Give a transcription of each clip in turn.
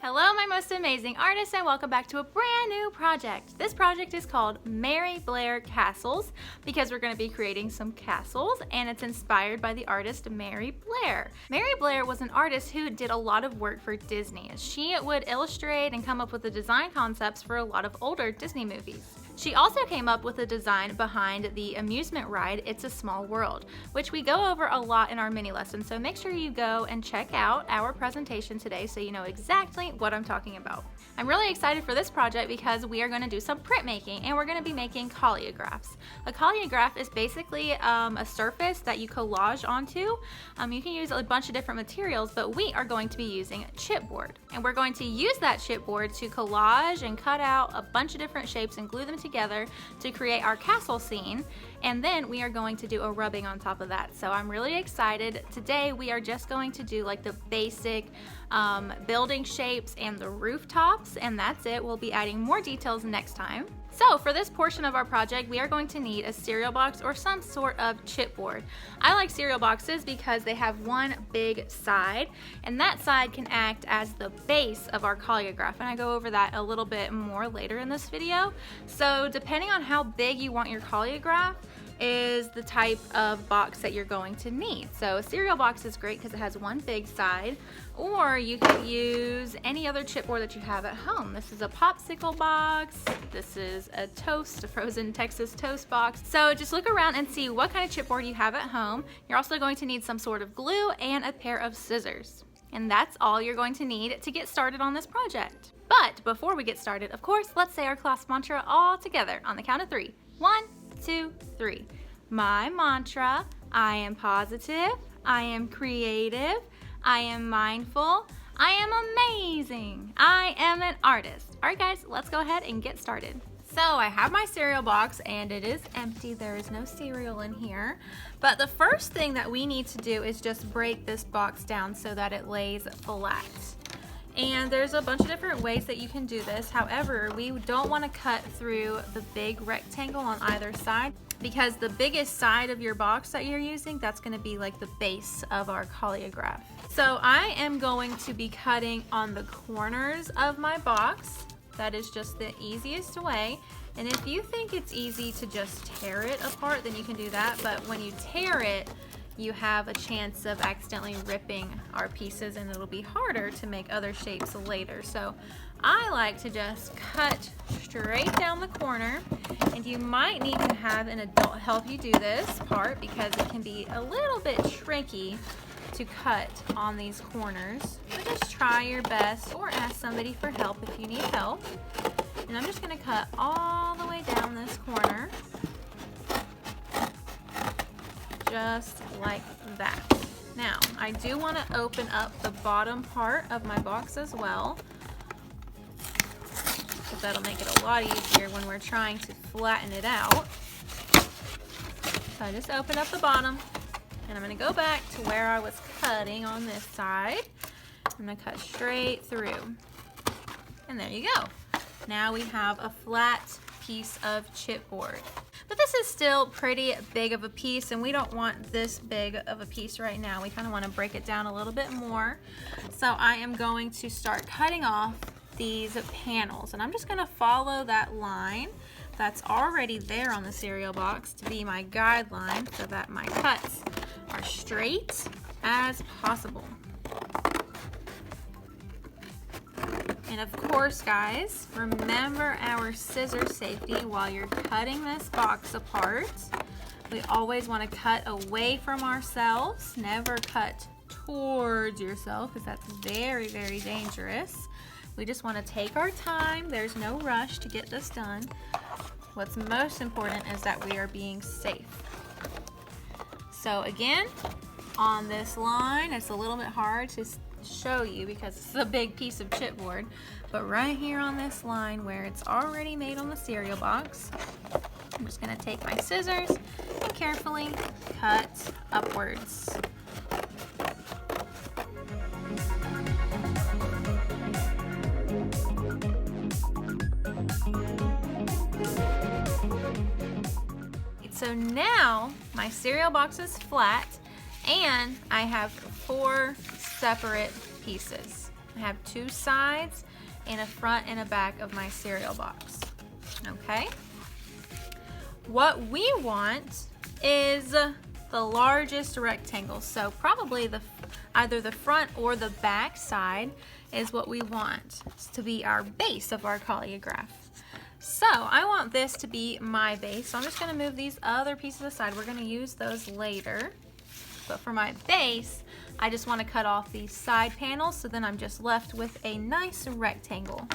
Hello, my most amazing artists, and welcome back to a brand new project. This project is called Mary Blair Castles because we're going to be creating some castles, and it's inspired by the artist Mary Blair. Mary Blair was an artist who did a lot of work for Disney. She would illustrate and come up with the design concepts for a lot of older Disney movies. She also came up with the design behind the amusement ride It's a Small World, which we go over a lot in our mini lesson, so make sure you go and check out our presentation today so you know exactly what I'm talking about. I'm really excited for this project because we are going to do some printmaking, and we're going to be making collagraphs. A collagraph is basically a surface that you collage onto. You can use a bunch of different materials, but we are going to be using chipboard, and we're going to use that chipboard to collage and cut out a bunch of different shapes and glue them together to create our castle scene, and then we are going to do a rubbing on top of that. So I'm really excited. Today we are just going to do like the basic building shapes and the rooftops, and that's it. We'll be adding more details next time. So for this portion of our project, we are going to need a cereal box or some sort of chipboard. I like cereal boxes because they have one big side, and that side can act as the base of our collagraph, and I go over that a little bit more later in this video. So depending on how big you want your collagraph is the type of box that you're going to need. So a cereal box is great because it has one big side, or you could use any other chipboard that you have at home. This is a popsicle box, this is a frozen Texas toast box. So just look around and see what kind of chipboard you have at home. You're also going to need some sort of glue and a pair of scissors. And that's all you're going to need to get started on this project. But before we get started, of course, let's say our class mantra all together on the count of 3. 1, 2, 3. My mantra: I am positive, I am creative, I am mindful, I am amazing, I am an artist. All right guys, let's go ahead and get started. So I have my cereal box and it is empty. There is no cereal in here. But the first thing that we need to do is just break this box down so that it lays flat. And there's a bunch of different ways that you can do this. However, we don't want to cut through the big rectangle on either side, because the biggest side of your box that you're using, that's going to be like the base of our collagraph. So I am going to be cutting on the corners of my box. That is just the easiest way. And if you think it's easy to just tear it apart, then you can do that. But when you tear it, you have a chance of accidentally ripping our pieces, and it'll be harder to make other shapes later. So I like to just cut straight down the corner, and you might need to have an adult help you do this part because it can be a little bit tricky to cut on these corners. So just try your best or ask somebody for help if you need help. And I'm just going to cut all the way down this corner, just like that. Now, I do want to open up the bottom part of my box as well, because that'll make it a lot easier when we're trying to flatten it out. So I just opened up the bottom, and I'm going to go back to where I was cutting on this side. I'm going to cut straight through. And there you go. Now we have a flat piece of chipboard. But this is still pretty big of a piece, and we don't want this big of a piece right now. We kind of want to break it down a little bit more. So I am going to start cutting off these panels, and I'm just going to follow that line that's already there on the cereal box to be my guideline so that my cuts are straight as possible. And of course, guys, remember our scissor safety while you're cutting this box apart. We always want to cut away from ourselves, never cut towards yourself, because that's very, very dangerous. We just want to take our time. There's no rush to get this done. What's most important is that we are being safe. So again, on this line, it's a little bit hard to show you because it's a big piece of chipboard, but right here on this line where it's already made on the cereal box, I'm just going to take my scissors and carefully cut upwards. So now my cereal box is flat, and I have 4 separate pieces. I have two sides and a front and a back of my cereal box. Okay. What we want is the largest rectangle. So probably either the front or the back side is what we want to be our base of our coleograph. So I want this to be my base. So I'm just gonna move these other pieces aside. We're gonna use those later. But for my base, I just want to cut off these side panels, so then I'm just left with a nice rectangle.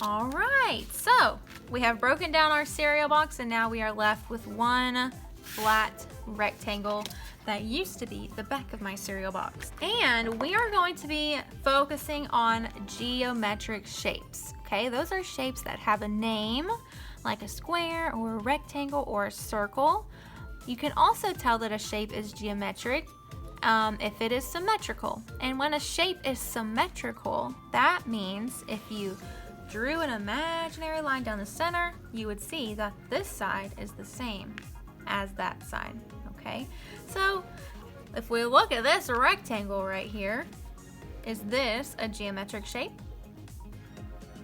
All right, so we have broken down our cereal box, and now we are left with one flat rectangle that used to be the back of my cereal box. And we are going to be focusing on geometric shapes, okay? Those are shapes that have a name, like a square or a rectangle or a circle. You can also tell that a shape is geometric if it is symmetrical. And when a shape is symmetrical, that means if you drew an imaginary line down the center, you would see that this side is the same as that side. Okay, so if we look at this rectangle right here, is this a geometric shape?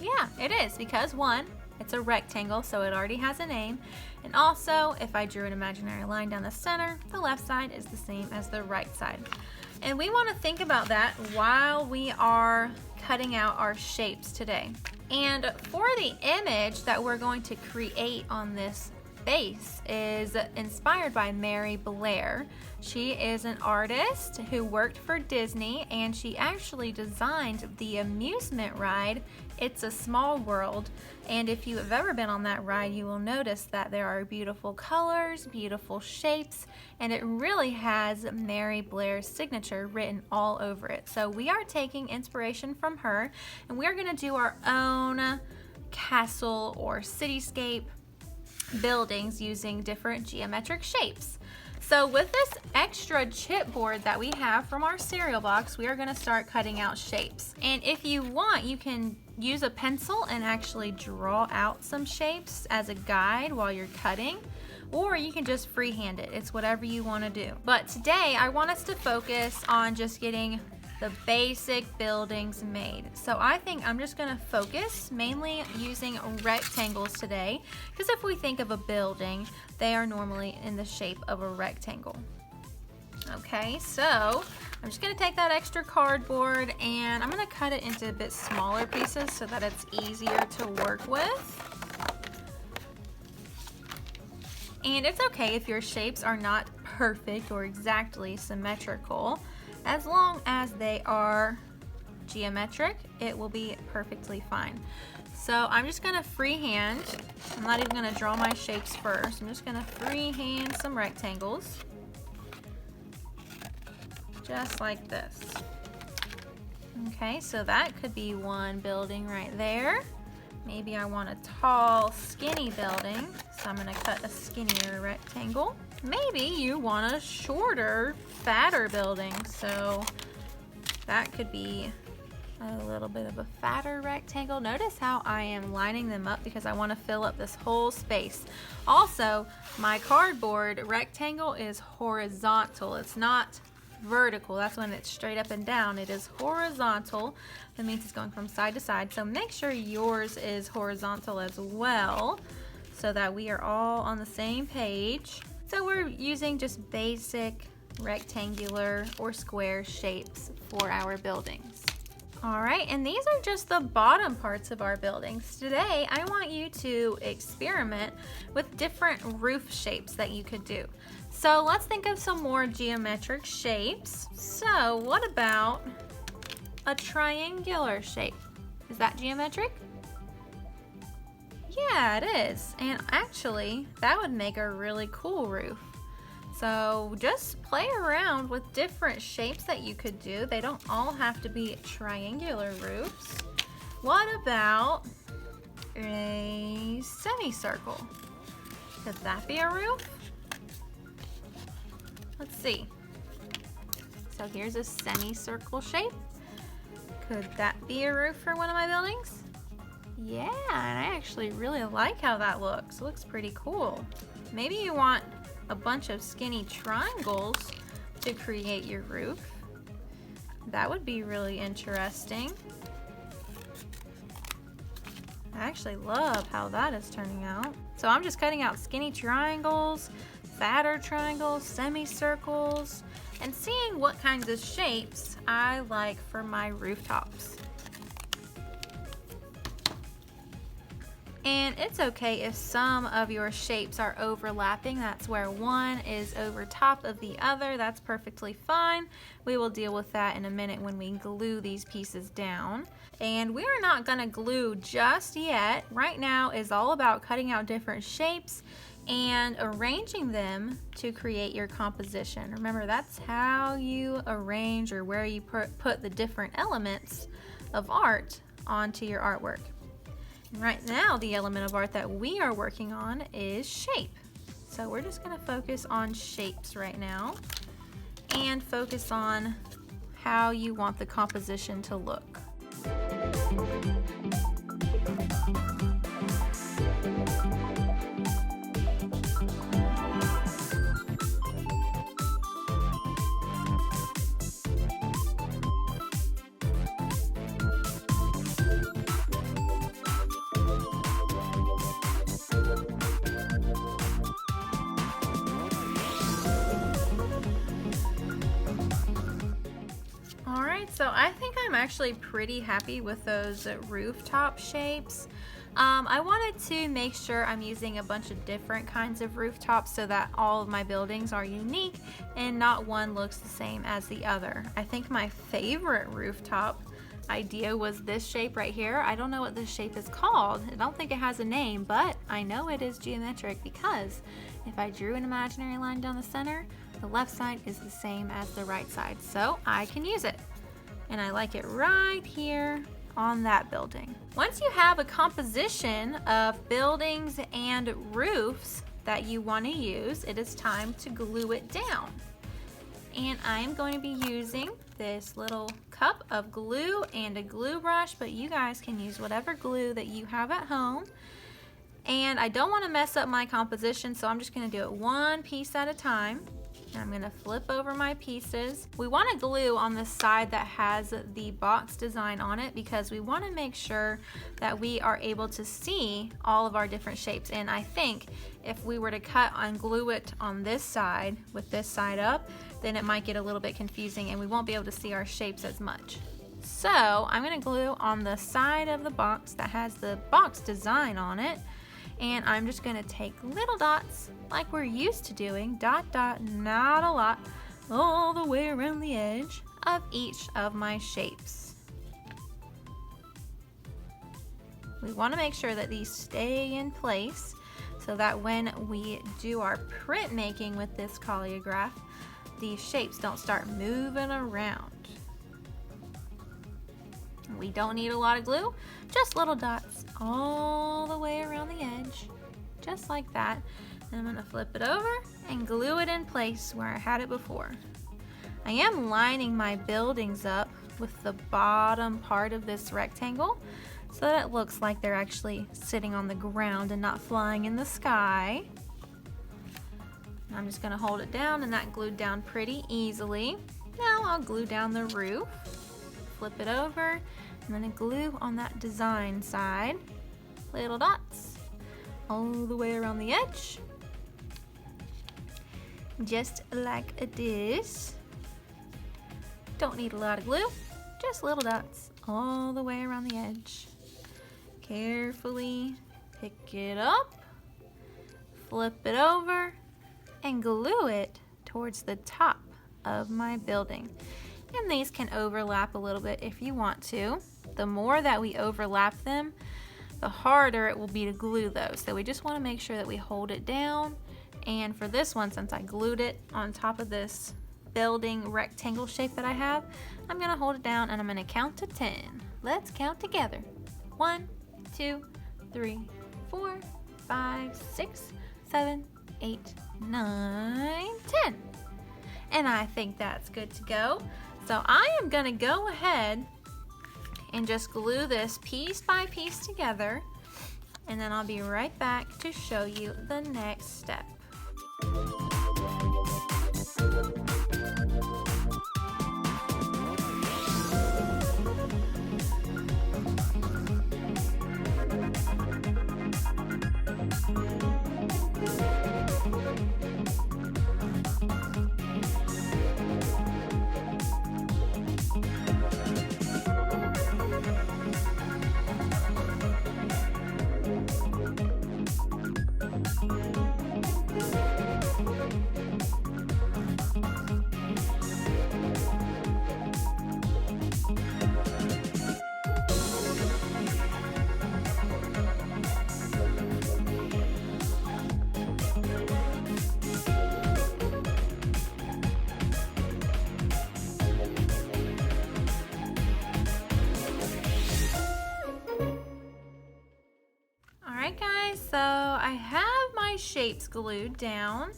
Yeah, it is, because one, it's a rectangle, so it already has a name. And also, if I drew an imaginary line down the center, the left side is the same as the right side. And we want to think about that while we are cutting out our shapes today. And for the image that we're going to create on this base is inspired by Mary Blair. She is an artist who worked for Disney, and she actually designed the amusement ride It's a Small World. And if you have ever been on that ride, you will notice that there are beautiful colors, beautiful shapes, and it really has Mary Blair's signature written all over it. So we are taking inspiration from her, and we are going to do our own castle or cityscape buildings using different geometric shapes. So with this extra chipboard that we have from our cereal box, we are going to start cutting out shapes. And if you want, you can use a pencil and actually draw out some shapes as a guide while you're cutting, or you can just freehand it. It's whatever you want to do. But today I want us to focus on just getting the basic buildings made. So I think I'm just gonna focus mainly using rectangles today, because if we think of a building, they are normally in the shape of a rectangle. Okay, so I'm just gonna take that extra cardboard and I'm gonna cut it into a bit smaller pieces so that it's easier to work with. And it's okay if your shapes are not perfect or exactly symmetrical. As long as they are geometric, it will be perfectly fine. So I'm just gonna freehand. I'm not even gonna draw my shapes first. I'm just gonna freehand some rectangles. Just like this. Okay, so that could be one building right there. Maybe I want a tall, skinny building, so I'm gonna cut a skinnier rectangle. Maybe you want a shorter, fatter building, so that could be a little bit of a fatter rectangle. Notice how I am lining them up because I want to fill up this whole space. Also, my cardboard rectangle is horizontal. It's not vertical. That's when it's straight up and down. It is horizontal. That means it's going from side to side. So make sure yours is horizontal as well so that we are all on the same page. So we're using just basic rectangular or square shapes for our buildings. All right, and these are just the bottom parts of our buildings. Today, I want you to experiment with different roof shapes that you could do. So let's think of some more geometric shapes. So what about a triangular shape? Is that geometric? Yeah, it is. And actually, that would make a really cool roof. So just play around with different shapes that you could do. They don't all have to be triangular roofs. What about a semicircle? Could that be a roof? Let's see. So here's a semicircle shape. Could that be a roof for one of my buildings? Yeah, and I actually really like how that looks. It looks pretty cool. Maybe you want a bunch of skinny triangles to create your roof. That would be really interesting. I actually love how that is turning out. So I'm just cutting out skinny triangles, fatter triangles, semicircles, and seeing what kinds of shapes I like for my rooftops. And it's okay if some of your shapes are overlapping. That's where one is over top of the other. That's perfectly fine. We will deal with that in a minute when we glue these pieces down. And we are not gonna glue just yet. Right now is all about cutting out different shapes and arranging them to create your composition. Remember, that's how you arrange, or where you put the different elements of art onto your artwork. Right now, the element of art that we are working on is shape. So we're just gonna focus on shapes right now and focus on how you want the composition to look. So I think I'm actually pretty happy with those rooftop shapes. I wanted to make sure I'm using a bunch of different kinds of rooftops so that all of my buildings are unique and not one looks the same as the other. I think my favorite rooftop idea was this shape right here. I don't know what this shape is called. I don't think it has a name, but I know it is geometric because if I drew an imaginary line down the center, the left side is the same as the right side, so I can use it. And I like it right here on that building. Once you have a composition of buildings and roofs that you want to use, it is time to glue it down. And I am going to be using this little cup of glue and a glue brush, but you guys can use whatever glue that you have at home. And I don't want to mess up my composition, so I'm just going to do it one piece at a time. I'm going to flip over my pieces. We want to glue on the side that has the box design on it because we want to make sure that we are able to see all of our different shapes. And I think if we were to cut and glue it on this side with this side up, then it might get a little bit confusing and we won't be able to see our shapes as much. So I'm going to glue on the side of the box that has the box design on it. And I'm just going to take little dots like we're used to doing, dot, dot, not a lot, all the way around the edge of each of my shapes. We want to make sure that these stay in place so that when we do our print making with this collagraph, these shapes don't start moving around. We don't need a lot of glue, just little dots all the way around the edge, just like that. And I'm going to flip it over and glue it in place where I had it before. I am lining my buildings up with the bottom part of this rectangle so that it looks like they're actually sitting on the ground and not flying in the sky. And I'm just going to hold it down, and that glued down pretty easily. Now I'll glue down the roof, flip it over, and then glue on that design side, little dots all the way around the edge, just like this. Don't need a lot of glue, just little dots all the way around the edge. Carefully pick it up, flip it over, and glue it towards the top of my building. And these can overlap a little bit if you want to. The more that we overlap them, the harder it will be to glue those. So we just want to make sure that we hold it down. And for this one, since I glued it on top of this building rectangle shape that I have, I'm going to hold it down and I'm going to count to 10. Let's count together. 1, 2, 3, 4, 5, 6, 7, 8, 9, 10. And I think that's good to go. So I am going to go ahead and just glue this piece by piece together, and then I'll be right back to show you the next step. Alright guys, so I have my shapes glued down,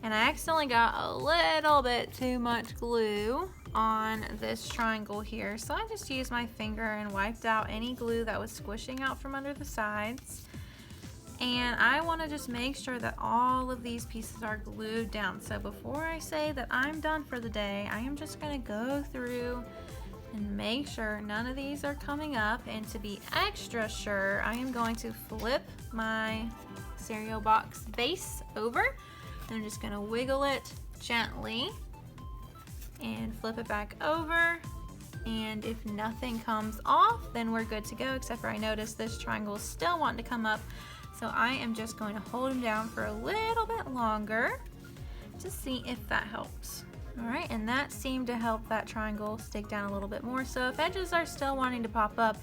and I accidentally got a little bit too much glue on this triangle here, so I just used my finger and wiped out any glue that was squishing out from under the sides. And I want to just make sure that all of these pieces are glued down. So before I say that I'm done for the day, I am just going to go through and make sure none of these are coming up. And to be extra sure, I am going to flip my cereal box base over. I'm just going to wiggle it gently and flip it back over. And if nothing comes off, then we're good to go, except for I noticed this triangle is still wanting to come up. So I am just going to hold them down for a little bit longer to see if that helps. All right, and that seemed to help that triangle stick down a little bit more. So if edges are still wanting to pop up,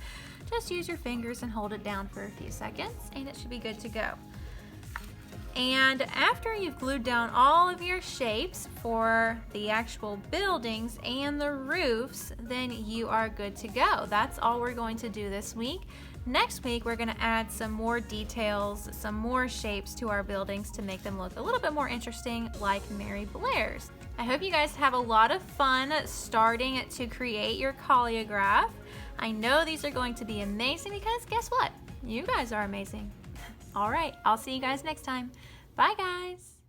just use your fingers and hold it down for a few seconds, and it should be good to go. And after you've glued down all of your shapes for the actual buildings and the roofs, then you are good to go. That's all we're going to do this week. Next week, we're going to add some more details, some more shapes to our buildings to make them look a little bit more interesting, like Mary Blair's. I hope you guys have a lot of fun starting to create your coleograph. I know these are going to be amazing because guess what? You guys are amazing. All right, I'll see you guys next time. Bye, guys.